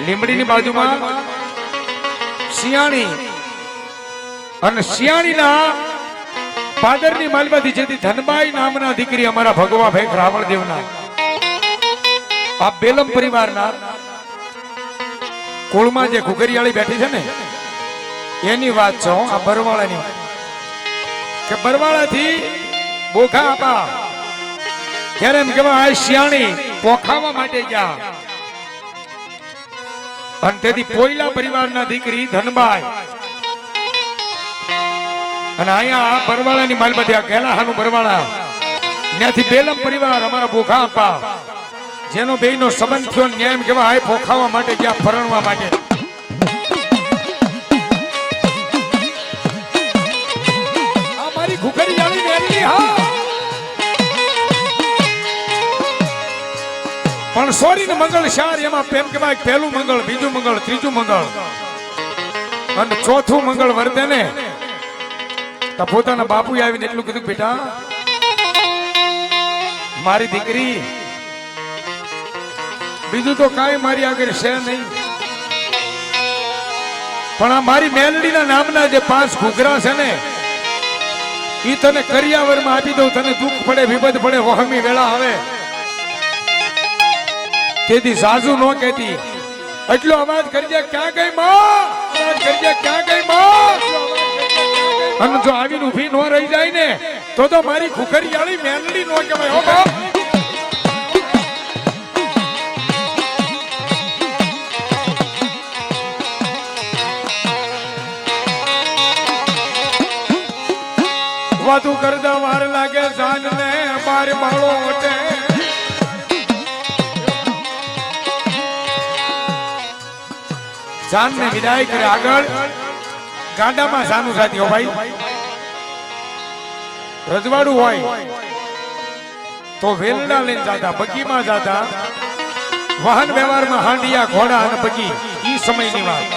લીંબડીની બાજુમાં શિયાણી અને શિયાણીના પાદરની માલમાંથી જેથી ધનબાઈ નામના દીકરી અમારા ભગવા ભાઈ રાવણદેવના આ બેલમ પરિવારના કુળમાં જે ઘુઘરિયાળી બેઠી છે ને એની વાત છે આ બરવાળાની કે બરવાળાથી બોખા આપા ત્યારે એમ કેવા આ શિયાણી પોખાવા માટે ગયા અને તેથી પોયલા પરિવારના દીકરી ધનબાઈ અને અહીંયા આ બરવાળાની માલમાંથી આ કેલાહાનું બરવાળા ત્યાંથી બેલમ પરિવાર અમારા બોખા આપા જેનો બેયનો સંબંધ થયો ન્યાય એમ કેવા આ પોખાવા માટે ગયા પરણવા માટે આ મારી ઘુઘરિયાળી મેરડી હા પણ સોરી ને મંગળ શાર એમાં એમ કેવાય પહેલું મંગળ બીજું મંગળ ત્રીજું મંગળ અને ચોથું મંગળ વર્તે ને તો પોતાના બાપુ આવીને એટલું કીધું બેટા મારી દીકરી બીજું તો કાંઈ મારી આગળ છે નહીં પણ આ મારી મેલડીના નામના જે 5 ઘૂઘરા છે ને ઈ તને કરિયાવરમાં આપી દઉં તને દુઃખ પડે વિપદ પડે વહમી વેળા આવે તેથી સાસુ નો કહેતી એટલો અવાજ કરજે ક્યાં ગઈ માં અવાજ કરજે ક્યાં ગઈ માં અને જો આવીને ઊભી નો રહી જાય ને તો મારી ઘુઘરિયાળી મેલડી નો કહેવાય હો બાપ વાતું કરતા વાર લાગે જાન ને બાર બાળો ઓટે જાન ને વિદાય કરે આગળ ગાડામાં જાનું જાતી હો ભાઈ રજવાડું હોય તો વેલડા લઈને જાતા બગીમાં જાતા વાહન વ્યવહારમાં હાંડિયા ઘોડા અને બગી ઈ સમયની વાત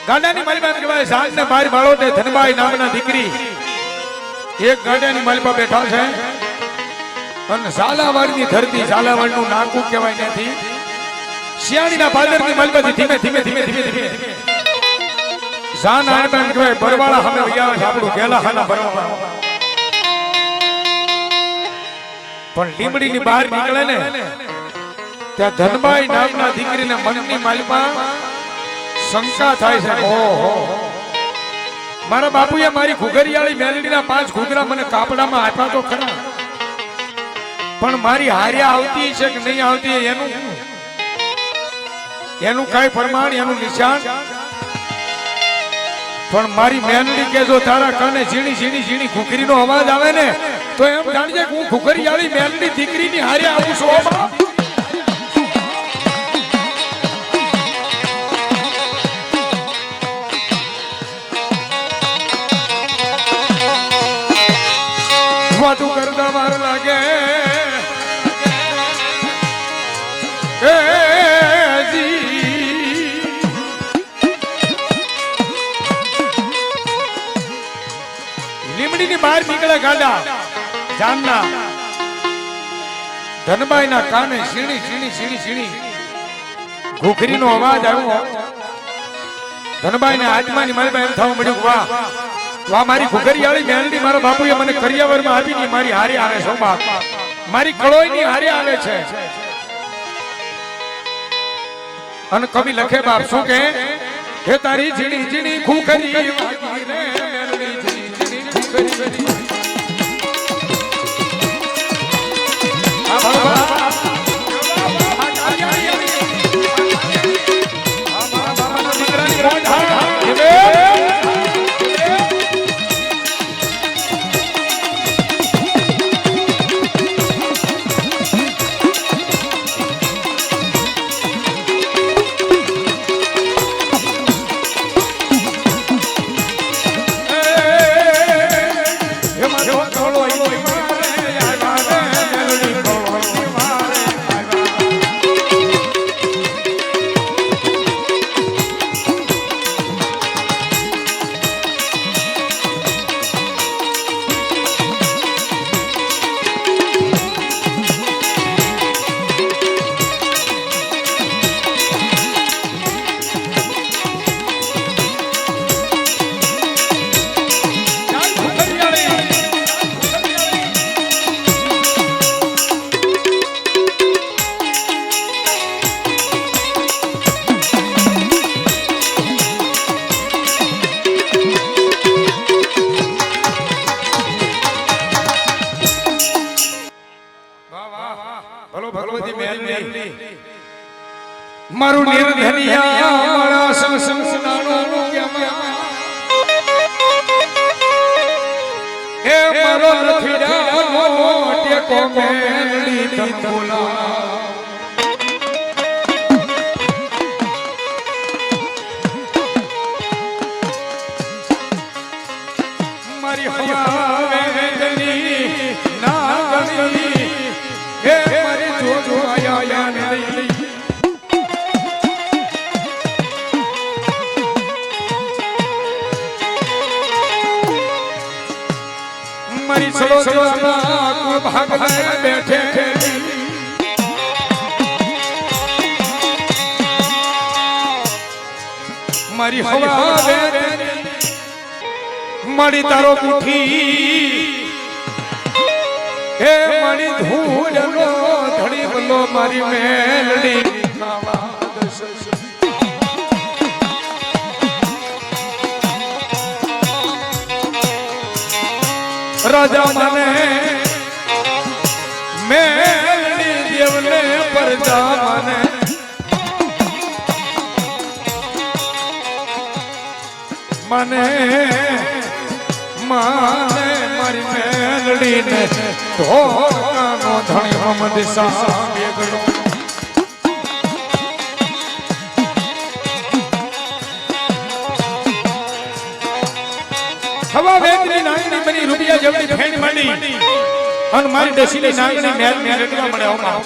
ગાડાની માલિકા કહેવાય જાન ને બાર બાળોટે ધનબાઈ નામના દીકરી એક ગાડાની માલિકા બેઠા છે અને ઝાલાવાડની ધરતી ઝાલાવાડનું નાકું કહેવાય નથી શિયાળીના પાદરની માલિકાથી ધીમે ધીમે ધીમે ધીમે ધીમે જાન આણબાન કહેવાય બરવાળા સામે વૈયા છે આપણું ગેલાહાના બરવાળા પણ લીંબડીની બહાર નીકળે ને ત્યાં ધનબાઈ નામના દીકરીને મનની માલિકા શંકા થાય છે ઓહો મારા બાપુએ મારી ઘુઘરિયાળી મેલડીના 5 ઘૂઘરા મને કાપડામાં આપ્યા તો ખરા પણ મારી હાર્યા આવતી છે કે નહીં આવતી એનું કઈ પ્રમાણ એનું નિશાન પણ મારી મેલડી કે જો તારા કાને ઝીણી ઝીણી ઝીણી ઘુઘરીનો અવાજ આવે ને તો એમ જાણજે કે હું ઘુઘરિયાળી મેલડી દીકરીની હારે આવું છું વાતું કરતા વાર લાગે લીમડીની બહાર નીકળે ગાડા જાનના ધનબાઈના કાને ઝીણી ઝીણી ઝીણી ઝીણી ઘુઘરીનો અવાજ આવ્યો ધનબાઈને આત્માની મારી એમ થવા મળ્યું વાહ વાહ મારી ઘુઘરિયાળી મેલડી મારા બાપુએ મને કરિયાવરમાં આપીની મારી હારે આવે છે બાપ મારી કળોઈની હારે આવે છે અને કવિ લખે બાપ શું કે હે તારી ઝીણી ઝીણી ઘુઘરી વાગી રે મેલડી ઝીણી ઝીણી ઘુઘરી આ ભગવાન મારું નિર્ધનિયા મારા સંસનાનું કેમાં એ મારો લખીડાનો ટેકો મેળી તન બોલા મારી હવા વેદની નાગણી હે મારી જોજો આયા નહીં મારી સલો સલોના કો ભાગ લે બેઠે મારી હવા વેદની મારી તારો મુઠી હે મારી ધૂળનો ધડી બલો મારી મેલડી રાજા મને મેલડી દેવને પરજા મને મને માને મારી મેલડીને ધોકાનો ધણી હમદ સામે ગણો હવા વેદની નાગની બની રૂપિયા જેવડી ફેણ માંડી અને મારી ડસીની નાગની મેલ મેલ રટવા મળે ઓમાં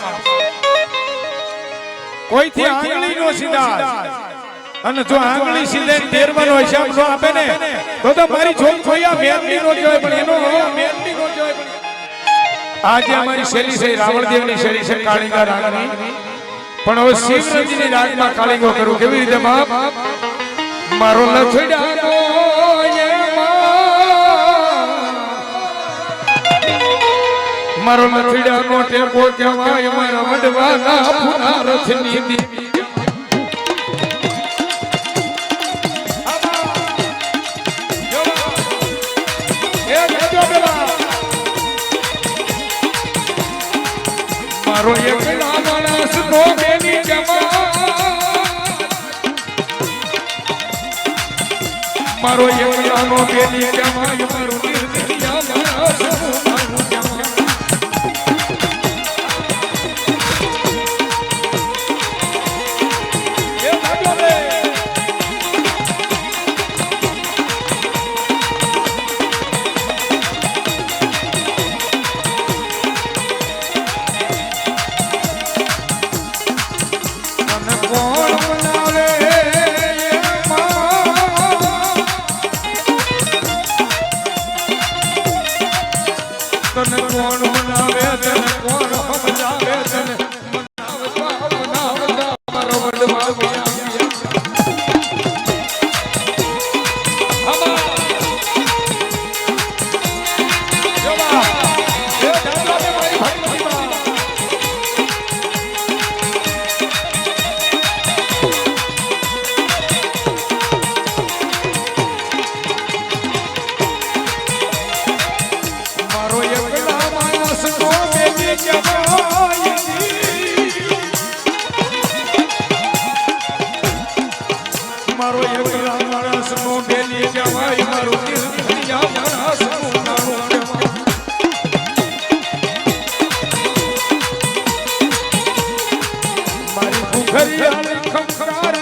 કોઈથી આંગળી નો સીધા અને જો આંગળી સીધે 13 નો હિસાબ નો આપે ને તો મારી છોક છોયા મેલની નો જોય પણ એનો મેલની નો જોય આજે અમારી શેરી છે રાવણદેવની શેરી છે કાળીંગા રાગની પણ હવે શિવજીની રાગમાં કાળીંગો કરું કેવી રીતે બાપ મારો લખડાનો મારો લખડાનો ટેકો કહેવાય મારા વડવાના પુના રથની દેવી મારો એકલા માણસ નો બેની જમા મારો એકલા નો બેની જમા મારો નિર્દિયા માણસ નો જમા એ ભાગ્યો રે તને કોણ મનાવે તને કોણ સમજાવે તને મનાવતા મારો વડવા મારો એકલા માણસ નો બેલી જવાય મારો નિર્દિયા માણસ નો નાનો જવાય મારી ભૂખરિયા ખંખાર